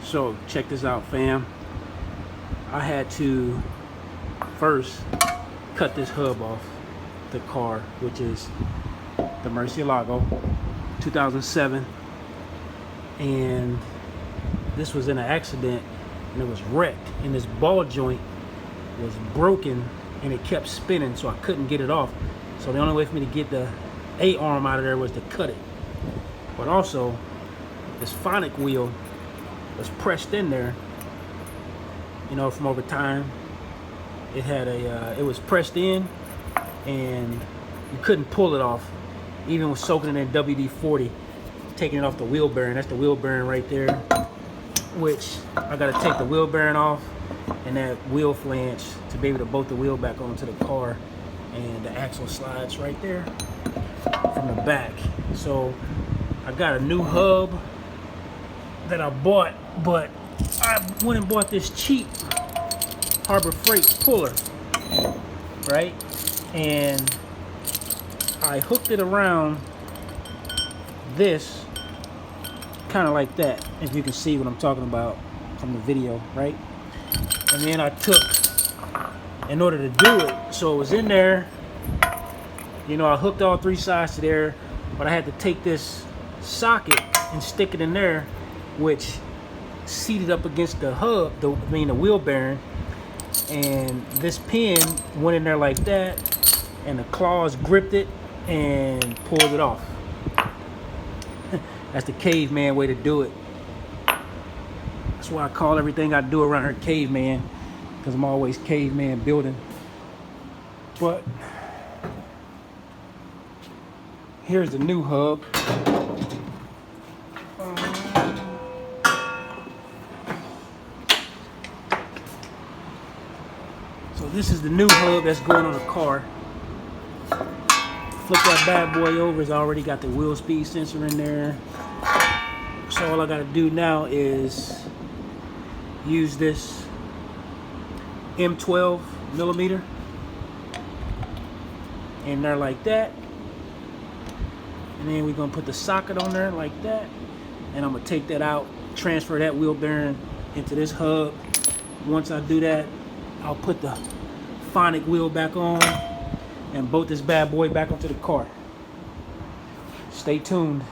So check this out, fam. I had to first cut this hub off the car, which is the Murcielago 2007, and this was in an accident and it was wrecked, and this ball joint was broken and it kept spinning, so I couldn't get it off. So the only way for me to get the A arm out of there was to cut it. But also this phonic wheel was pressed in there, you know, from over time. It had a it was pressed in and you couldn't pull it off, even with soaking it in WD-40, taking it off the wheel bearing. That's the wheel bearing right there, which I got to take the wheel bearing off and that wheel flange to be able to bolt the wheel back onto the car, and the axle slides right there from the back. So I got a new hub that I bought, but I went and bought this cheap Harbor Freight puller, right? And I hooked it around this, kind of like that, if you can see what I'm talking about from the video, right? And then I took, in order to do it, so it was in there, you know, I hooked all three sides to there, but I had to take this socket and stick it in there, which seated up against the hub, the wheel bearing, and this pin went in there like that, and the claws gripped it and pulled it off. That's the caveman way to do it. That's why I call everything I do around here caveman, because I'm always caveman building. But here's the new hub. So this is the new hub that's going on the car. Flip that bad boy over. It's already got the wheel speed sensor in there. So all I got to do now is use this M12 millimeter in there like that, and then we're gonna put the socket on there like that, and I'm gonna take that out, transfer that wheel bearing into this hub. Once I do that, I'll put the phonic wheel back on and bolt this bad boy back onto the car. Stay tuned.